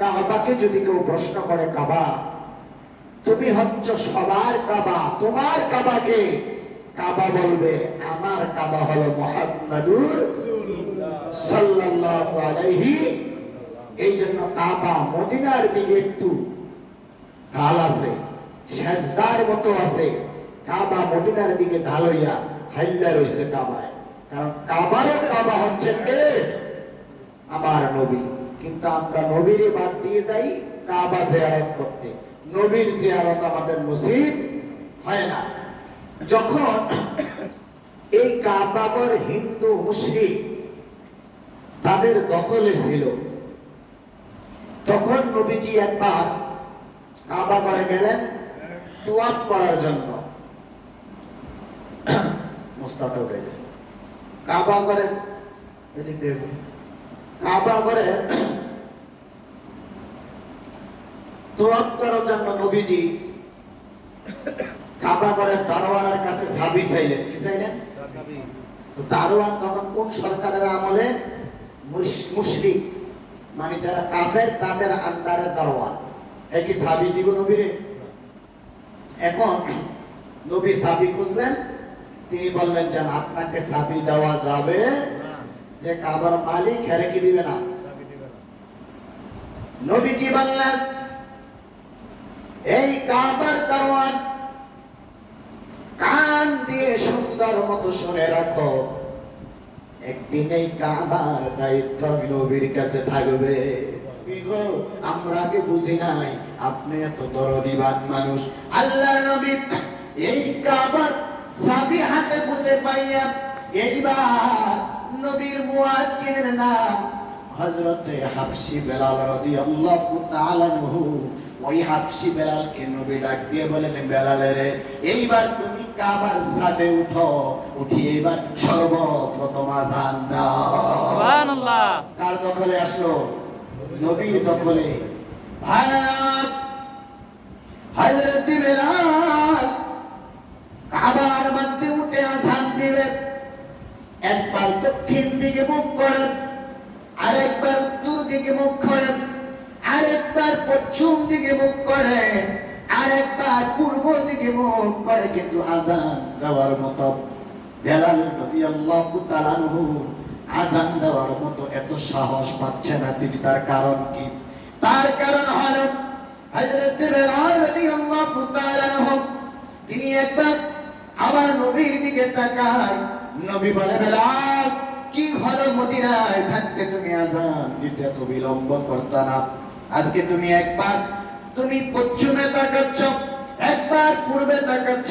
কাবাকে যদি কেউ প্রশ্ন করে, কাবা তুমি হচ্ছ সবার কাবা, তোমার কাবাকে? কাবা বলবে আমার কাবা হলো মুহাম্মাদুর সাল্লাল্লাহু আলাইহি। এই জন্য কাবা মদিনার দিকে একটু ঢাল আছে, সেজদার মতো আছে। কাবা মদিনার দিকে ঢাল হইয়া হাইলা রয়েছে কাবায়, কারণ কাবারও কাবা হচ্ছে কে? আমার নবী। কিন্তু আমরা নবীরে বাদ দিয়ে যাই কাবা জিয়ারত করতে। নবীর জিয়ারত আমাদের নসিব হয় না। যখন এই কাবাগর হিন্দু মুশরিক তাদের দখলে ছিল, তখন নবীজি একবার কাবাগরে গেলেন তোয়াফ করার জন্য। কাবাগরে তোয়াফ করার জন্য নবীজি কাবাগরের দারোয়ানের কাছে চাবি চাইলেন। কি চাইলেন? দারোয়ান তখন কোন সরকারের আমলে? মুশরিক, মানে যারা কাফের তাদের আন্ডারে দারোয়ান। কি চাবি দিব নবীরে? এখন নবী চাবি খুঁজলেন, তিনি বললেন যে আপনাকে চাবি দেওয়া যাবে, যে কাবার মালিক হেরে কি দিবে না। নবীজি বললেন এই কাবার দারোয়ান কান দিয়ে সুন্দর মতো শুনে রাখো, একদিন এই কাবার দায়িত্ব নবীর কাছে থাকবে। আমরা আগে বুঝি নাই আপনি এত দরদিবান মানুষ। আল্লাহ নবী এই কাবার চাবি হাতে বুঝে পাইয়া এইবার নবীর মুয়াজ্জিনের নাম হযরতে হাবশী বেলাল রাদিয়াল্লাহু তাআলা আনহু, ওই হাবশী বেলালকে নবী ডাক দিয়ে বলেন, বেলাল রে এইবার তুমি কাবার ছাদে উঠো, উঠি এবার সর্বপ্রথম আযান দাও। সুবহানাল্লাহ। কার দখলে আসলো? নবীর দখলে। হযরতে বেলাল কাবার মধ্যে উঠে আযান দিবে। একবার দক্ষিণ দিকে মুখ করেন, আরেকবার উত্তর দিকে মুখ করেন, আরেকবার পশ্চিম দিকে মুখ করে, আরেকবার পূর্ব দিকে মুখ করে, কিন্তু আযান দেওয়ার মতো বেলাল রাদিয়াল্লাহু তাআলা আনহু আযান দেওয়ার মতো এত সাহস পাচ্ছে না। তিনি তার কারণ কি? তার কারণ হলো হযরত বেলাল রাদিয়াল্লাহু তাআলা আনহু তিনি একবার আবার নবীর দিকে তাকায়। নবী বলে, বেলাল কি হলো, মদিনায় থাকতে তুমি আযান দিতে এত বিলম্ব করতে না? আজকে তুমি একবার তুমি পশ্চিমে তাকাচ্ছ, একবার পূর্বে তাকাচ্ছ,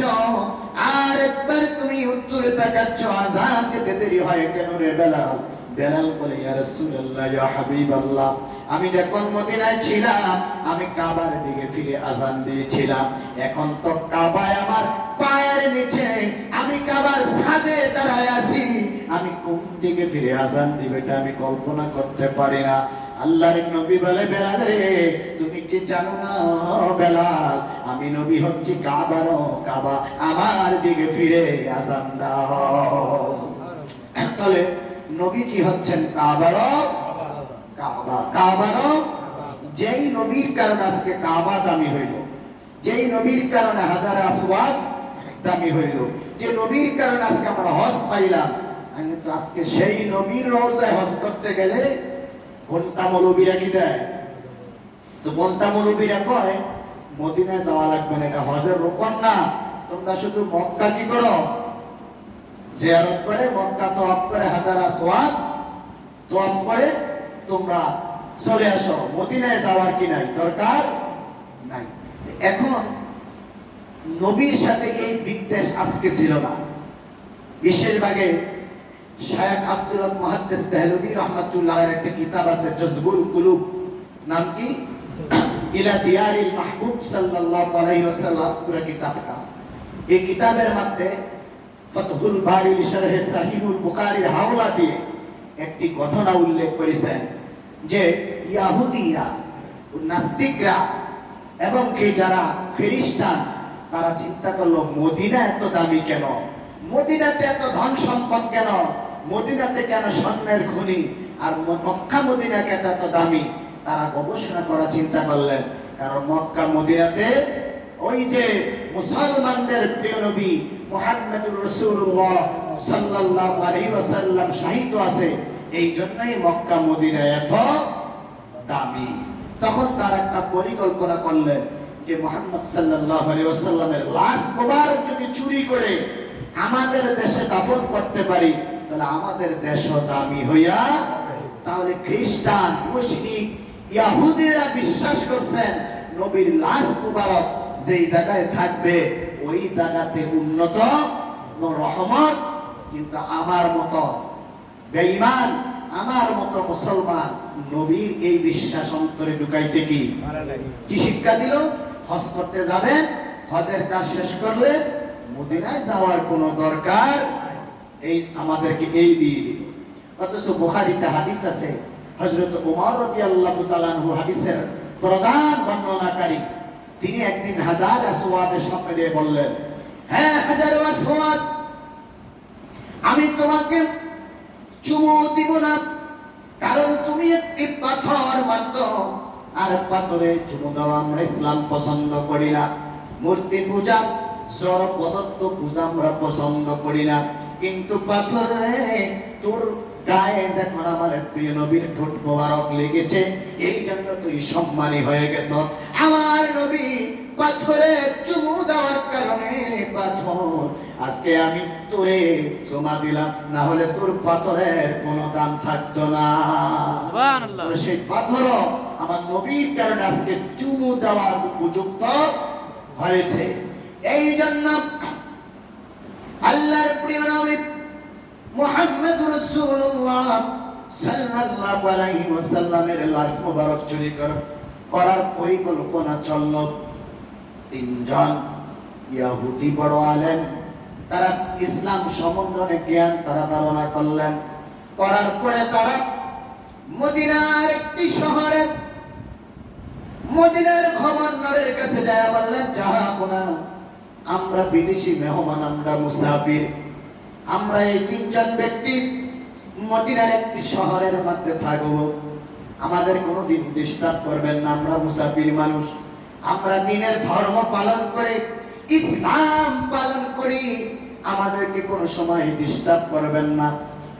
আর একবার তুমি উত্তরে তাকাচ্ছ, আযান দিতে দেরি হয় কেন রে বেলাল? বেলাল বলে, ইয়া রাসূলুল্লাহ, ইয়া হাবিবাল্লাহ, আমি যখন মদিনায় ছিলাম আমি কাবার দিকে ফিরে আযান দিয়েছিলাম। এখন তো কাবায় আমার পায়ের নিচে, আমি কাবার ছাদে দাঁড়ায় আছি, আমি কোন দিকে ফিরে আযান দিব এটা আমি কল্পনা করতে পারি না। আল্লাহর নবী বলে, বেলাল রে তুমি কি জানো না বেলাল, আমি নবী হচ্ছি কাবারও কাবা, আমার দিকে ফিরে আযান দাও। তাহলে নবীজি হচ্ছেন কাবারও কাবা, কাবারও। যেই নবীর কারণে আজকে কাবা দামি হইল, যেই নবীর কারণে হাজারে আসওয়াদ দামি হইল, যে নবীর কারণে আজকে আমরা হজ পাইলাম, কিন্তু আজকে সেই নবীর রওজায় হজ করতে গেলে ঘন্টা মৌলবীরা কি দেয়? তো ঘন্টা মৌলবীরা কয় মদিনায় যাওয়া লাগবে না, এটা হজের রোকন না, তোমরা শুধু মক্কা কি করো জিয়ারত করে, মক্কা তওয়াফ করে, হাজার আসওয়াদ তওয়াফ করে তোমরা চলে আসো, মদিনায় যাওয়ার কি নাই, দরকার নাই। এখন নবীর সাথে এই বিদ্বেষ আজকে ছিল না। বিশেষভাবে শায়খ আব্দুল হক মুহাদ্দিস দেহলভী রাহমাতুল্লাহর একটা কিতাব আছে জজবুল কুলুব, নাম কি? ইলা দিয়ারিল মাহবুব সাল্লাল্লাহু আলাইহি ওয়াসাল্লাম, পুরো কিতাবটা। এই কিতাবের মধ্যে ফাতহুল বারি শরহে সহিহুল বুখারীর হাওলা দিয়ে একটি ঘটনা উল্লেখ করেছেন যে ইহুদিরা, নাস্তিকরা এবং কি যারা খ্রিস্টান, তারা চিন্তা করলো মদিনা এত দামি কেন, মদিনাতে এত ধন সম্পদ কেন, মদিনাতে কেন স্বর্ণের খনি, আর মক্কা মদিনা কেন এত দামি? তারা গবেষণা করার চিন্তা করলেন। কারণ মক্কা মদিনাতে ওই যে মুসলমানদের প্রিয় নবী মুহাম্মদুর রাসূলুল্লাহ সাল্লাল্লাহু আলাইহি ওয়াসাল্লাম শাহিদ আছে, এই জন্যই মক্কা মদিনা এত দামি। তখন তারা একটা পরিকল্পনা করলেন যে মুহাম্মদ সাল্লাল্লাহু আলাইহি ওয়াসাল্লামের লাশ মোবারক যদি চুরি করে আমাদের দেশে দাফন করতে পারি, তাহলে আমাদের দেশও দামি হইয়া। তাহলে খ্রিস্টান, মুশরিক, ইহুদিরা বিশ্বাস করছেন নবীর লাশ মোবারক যেই জায়গায় থাকবে ওই জায়গাতে উন্নত রহমত। কিন্তু আমার মতো বেঈমান, আমার মতো মুসলমান নবীর এই বিশ্বাস অন্তরে ঢুকাইতে কি শিক্ষা দিল? হজ করতে যাবেন, হজের কাজ শেষ করলে মদিনায় যাওয়ার কোনো দরকার এই আমাদেরকে এই দিয়ে দিল। অথচ বুখারীতে হাদিস আছে, হযরত ওমর রাদিয়াল্লাহু তাআলা আনহু হাদিসের প্রধান বর্ণনাকারী, তিনি একদিন হাজার আসওয়াদের সামনে দিয়ে বললেন, হ্যাঁ হাজার আসওয়াদ, আমি তোমাকে চুমু দিব না, কারণ তুমি একটি পাথর মাত্র, আর পাথরে চুমু দেওয়া আমরা ইসলাম পছন্দ করি না। মূর্তি পূজা, জড় পদার্থ পূজা আমরা পছন্দ করি না। কিন্তু পাথরে তোর গায়ে যখন আমার প্রিয় নবীর ঠোঁট মোবারক লেগেছে, এই জন্য তুই সম্মানী হয়ে গেছ। আমার নবী পাথরে চুমু দেওয়ার কারণে পাথর আজকে আমি তোরে চুমা দিলাম, না হলে তোর পাথরের কোনো দাম থাকতো না। সুবহানাল্লাহ। সেই পাথরও আমার নবীর কারণে আজকে চুমু দেওয়ার উপযুক্ত হয়েছে। এই জন্য আল্লাহর প্রিয় নবী মুহাম্মদুর রাসূলুল্লাহ সাল্লাল্লাহু আলাইহি ওয়াসাল্লামের লাশ মোবারক চুরি করার পরিকল্পনা চলল। তিনজন ইহুদি বড় আলেম, তারা ইসলাম সম্বন্ধে জ্ঞান তারা ধারণা করলেন। করার পরে তারা মদিনার একটি শহরে মদিনার গভর্নরের কাছে যায় বললেন, জাহাপনা, আমরা বিদেশি মেহমান, আমরা মুসাফির, আমরা এই তিনজন ব্যক্তি মদিনার একটি শহরের মধ্যে থাকবো, আমাদের কোনোদিন ডিস্টার্ব করবেন না, আমরা মুসাফির মানুষ, আমরা দিনের ধর্ম পালন করে ইসলাম পালন করি, আমাদেরকে কোনো সময় ডিস্টার্ব করবেন না।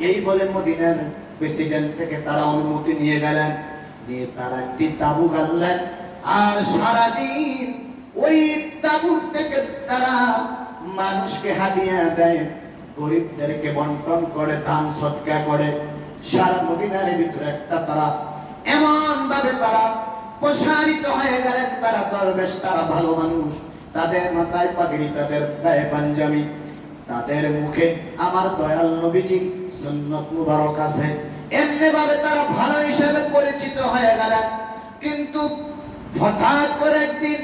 এই বলে মদিনার প্রেসিডেন্ট থেকে তারা অনুমতি নিয়ে গেলেন। নিয়ে তারা একটি তাঁবু গাড়লেন, আর সারাদিন ওই তাঁবু থেকে তারা মানুষকে হাদিয়া দেয়, গরিবদেরকে বন্টন করে, দান সদকা করে। সারা মদিনার ভিতরে একটা তারা এমন ভাবে তারা প্রসারিত হয়ে গেলেন, তারা দরবেশ, তারা ভালো মানুষ, তাদের মাথায় পাগড়ি, তাদের গায়ে পাঞ্জাবি, তাদের মুখে আমার দয়াল নবীজি সুন্নত মুবারক আছে, এমনি ভাবে তারা ভালো হিসেবে পরিচিত হয়ে গেলেন। কিন্তু হঠাৎ করে একদিন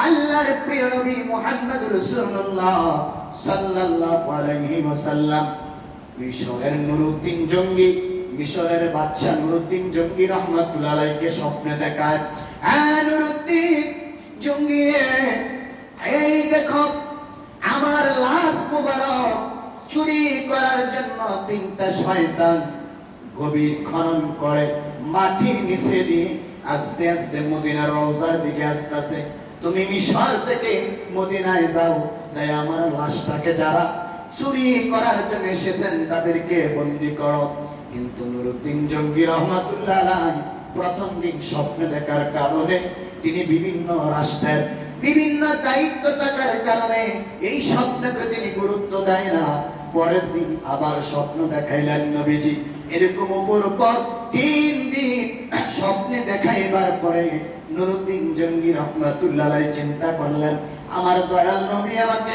আল্লাহর প্রিয় নবী মুহাম্মদুর রাসূলুল্লাহ সাল্লাল্লাহু আলাইহি ওয়াসাল্লাম মিশরের নুরউদ্দিন জঙ্গি, মিশরের বাদশা নুরউদ্দিন জঙ্গি রহমাতুল্লাহ আলাইহিকে স্বপ্নে দেখায়, হ্যাঁ নুরউদ্দিন জঙ্গি, এই দেখো আমার লাশ মুবারক চুরি করার জন্য তিনটা শয়তান গভীর খনন করে মাটির নিচে দিয়ে আস্তে আস্তে মদিনার রওজার দিকে আসতেছে। তুমি মিশর থেকে মদিনায় যাও, যাই আমার লাশটাকে যারা চুরি করার জন্য এসেছেন তাদেরকে বন্দী করো। কিন্তু নুরউদ্দিন জঙ্গি রহমাতুল্লাহ আলাইহি প্রথম দিন স্বপ্নে দেখার কারণে তিনি বিভিন্ন রাষ্ট্রের বিভিন্ন দায়িত্ব থাকার কারণে এই স্বপ্নকে তিনি গুরুত্ব দেয় না। পরের দিন আবার স্বপ্ন দেখাইলেন নবীজি। এরকম উপর উপর 3 দিন স্বপ্নে দেখাইবার পরে নুরউদ্দিন জঙ্গি রহমাতুল্লাহ আলাইহি চিন্তা করলেন, আমার দয়াল নবী আমাকে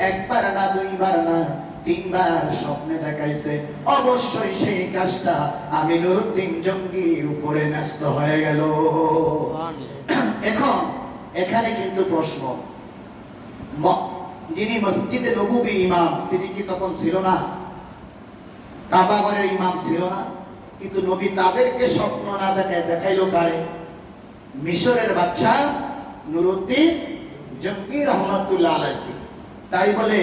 একবার না, দুইবার না, 3 বার স্বপ্নে দেখাইছে, অবশ্যই সেই কাজটা আমি নুরউদ্দিন জঙ্গির উপরে ন্যস্ত হয়ে গেল। এখন এখানে কিন্তু প্রশ্ন, যিনি মসজিদে নববীর ইমাম তিনি কি তখন ছিল না? কাবা ঘরের ইমাম ছিল না? কিন্তু নবী তাদেরকে স্বপ্ন না দেখায় দেখাইলো কারে? মিশরের বাদশা নুরউদ্দিন জঙ্গি রহমাতুল্লাহ আলাইহি। তাই বলে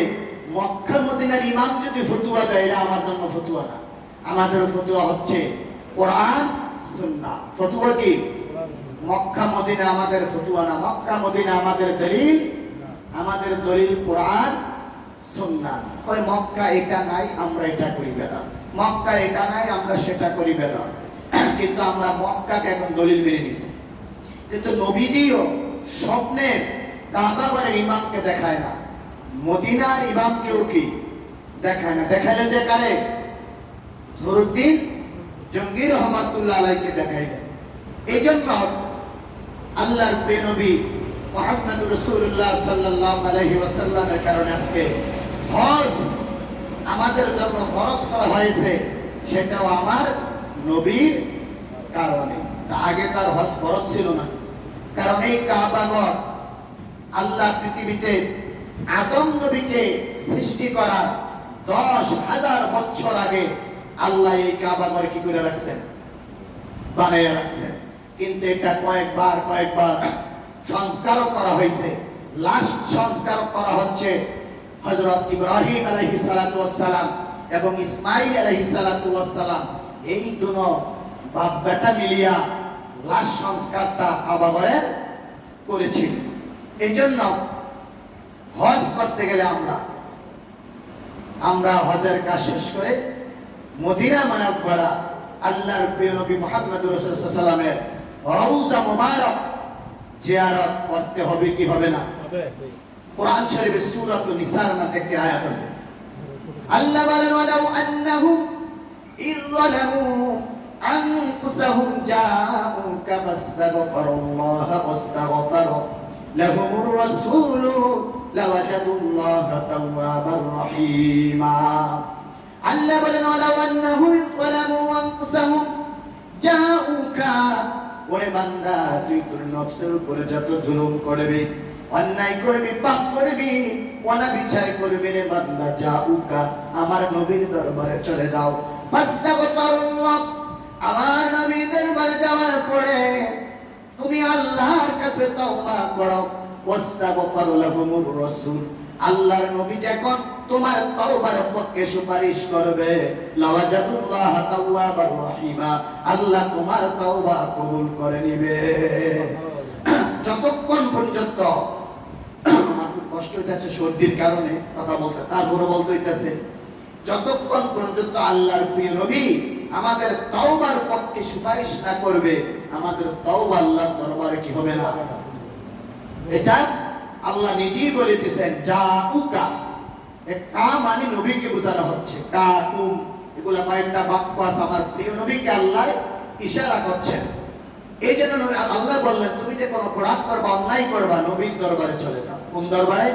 মক্কা মদিনার ইমাম যদি ফতোয়া দেয়, এটা আমার জন্য ফতোয়া না, আমাদের ফতোয়া হচ্ছে কোরআন সুন্নাহ। ফতোয়া কি? মক্কা মদিনা আমাদের ফতুয়া না, মক্কা মদিনা আমাদের দলিল, আমাদের দলিল কোরআন সুন্নাহ। ওই মক্কা এটা নাই আমরা এটা করি বেদাত, মক্কা এটা নাই আমরা সেটা করি বেদাত। কিন্তু আমরা মক্কাকে এখন দলিল মেনে নিছি। কিন্তু নবীজিও স্বপ্নে কাবাগরের ইমামকে দেখায় না, মদিনার ইমামকেও কি দেখায় না। দেখাইলে যে কারে? নুরুদ্দিন জঙ্গি রহমাতুল্লাহ আলাইহিকে দেখাইলেন। এই জন্য আল্লাহর প্রিয় নবী মুহাম্মদ রাসূলুল্লাহ সাল্লাল্লাহু আলাইহি ওয়াসাল্লামের কারণে আজকে হজ আমাদের জন্য ফরজ করা হয়েছে, সেটাও আমার নবীর কারণে। আগে তার হজ ফরজ ছিল না, কারণ এই কাবাগর আল্লাহ পৃথিবীতে আদম নবীকে সৃষ্টি করার 10,000 বছর আগে আল্লাহ এই কাবাগর কি করে রাখছেন? বানাইয়া রাখছেন। কিন্তু এটা কয়েকবার সংস্কারও করা হয়েছে। লাস্ট সংস্কার করা হচ্ছে হযরত ইব্রাহিম আলাইহিস সালাতু ওয়াস সালাম এবং ইসমাঈল আলাইহিস সালাতু ওয়াস সালাম, এই দুনো বাপ বেটা মিলিয়া লাস্ট সংস্কারটা কাবাগরে করেছিল। এই জন্য হজ করতে গেলে আমরা হজের কাজ শেষ করে মদিনা মুনাওয়ারা আল্লাহর প্রিয় নবী মুহাম্মদ রাসূলুল্লাহ সাল্লাল্লাহু আলাইহি ওয়াসাল্লামের রওজা মুবারক জিয়ারত করতে হবে কি হবে না? কোরআন শরীফের সূরা নিসার মধ্যে একটি আয়াত আছে, আল্লাহ বলেন ওয়ালাউ আন্নাহুম ইযলামু আনফুসাহুম জাউকা ফাস্তাগফিরুল্লাহ ওয়াস্তাগফারু লাহুমুর রাসূলু লাওয়াজাদুল্লাহা তাওয়াবার রহিমা। আল্লাহ বলেন ওয়ালাউ আন্নাহুম ইযলামু আনফুসাহুম জাউকা, ওরে বান্দা তুই তোর নফসের উপরে যত জুলুম করবি, অন্যায় করবি, পাপ করবি, অনাবিচার করবি রে বান্দা, জাউকা আমার নবীর দরবারে চলে যাও। ফাস্তাগফিরুল্লাহ, আমার নবীর দরবারে যাওয়ার পরে তুমি আল্লাহর কাছে তওবা করো। ওয়াস্তাগফারু লাহুমুর রাসূল, আল্লাহর নবী যখন তোমার তওবার পক্ষে সুপারিশ করবে, লাওয়াজাদুল্লাহ তাওয়াবার রহিমা, আল্লাহ তোমার তওবা কবুল করে নেবে। যতক্ষণ পর্যন্ত আমার কষ্ট হইতেছে সর্দির কারণে কথা বলতে, তারপরে বলতে হইতেছে, যতক্ষণ পর্যন্ত আল্লাহর প্রিয় নবী আমাদের তওবার পক্ষে সুপারিশ না করবে, আমাদের তওবা আল্লাহর দরবারে কি হবে না। এটা আল্লাহ নিজেই বলে দিয়েছেন জাউকা, কা মানে নবীকে বোঝানো হচ্ছে, কা তুম, এগুলা কয়েকটা বাক্য আছে আমার প্রিয় নবীকে আল্লাহ ইশারা করছেন। এই জন্য আল্লাহ বললেন তুমি যে কোনো অপরাধ করবা, অন্যায় করবা, নবীর দরবারে চলে যাও। কোন দরবারে?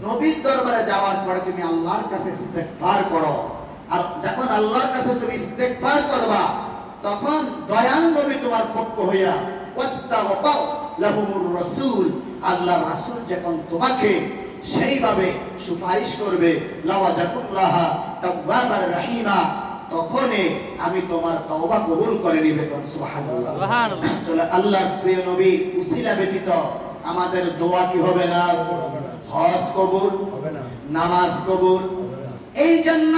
নবীর দরবারে যাওয়ার পরে তুমি আল্লাহর কাছে ইস্তেগফার করো। আর যখন আল্লাহর কাছে তুমি ইস্তেগফার করবা, তখন দয়াল নবী তোমার পক্ষ হইয়া ওয়াস্তাগফার লাহুমুর রাসূল, আল্লাহ রাসূল যখন তোমাকে সেইভাবে সুপারিশ করবে, লাওয়াজাদুল্লাহ তাওয়াবার রহিমা, তখনই আমি তোমার তওবা কবুল করে নিবে। সুবহানাল্লাহ, সুবহানাল্লাহ। তাহলে আল্লাহর প্রিয় নবী উসিলা ব্যতীত আমাদের দোয়া কি হবে না? হজ কবুল হবে না, নামাজ কবুল হবে না। এই জন্য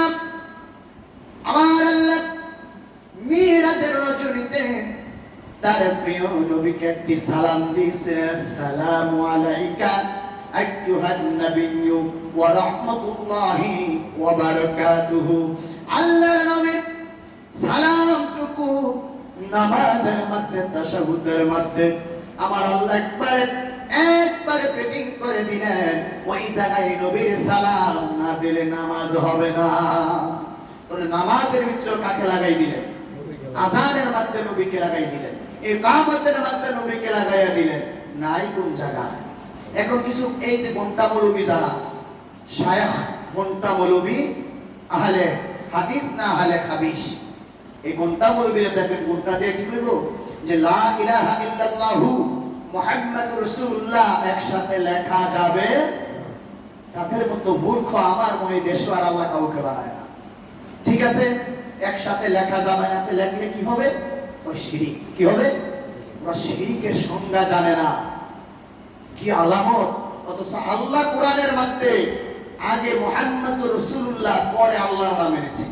আমার আল্লাহ মিরাজের রজনীতে তার প্রিয় নবীকে একটি সালাম দিয়েছে, আসসালামু আলাইকা আইয়ুহান নাবিয়্যু ওয়া রাহমাতুল্লাহি ওয়া বারাকাতুহু। আল্লাহর নবী সালামটুকু নামাজের মধ্যে, তাশাহুদের মধ্যে আমার আল্লাহ একবার পেটিং করে দিলেন। ওই জায়গায় নবীর সালাম না দিলে নামাজ হবে না। তোর নামাজের ভিতরে কাকে লাগাই দিলেন? আযানের মধ্যে নবীকে লাগাই দিলেন, ইকামতের মধ্যে নবীকে লাগাইয়া দিলেন। নাই কোন জায়গায়? এখন কিছু এই যে ঘন্টা মৌলবী যারা শায়খ, ঘন্টা মৌলবী আহলে হাদিস না আহলে হাদিস, এই ঘন্টা মৌলবীরা দেখেন ঘন্টা দিয়ে কি করব যে লা ইলাহা ইল্লাল্লাহু মুহাম্মাদুর রাসূলুল্লাহ একসাথে লেখা যাবে। তাদের মতো মূর্খ আমার মনে দেশে আর আল্লাহ কাউকে বানায় না। ঠিক আছে, একসাথে লেখা যাবে না, তো লেখলে কি হবে? ওই শিরিক। কি হবে? ওরা শিরিকের সংজ্ঞা জানে না, কি আলামত। অথচ আল্লাহ কোরআনের মধ্যে আগে মুহাম্মাদুর রাসূলুল্লাহ, পরে আল্লাহর নাম এনেছে।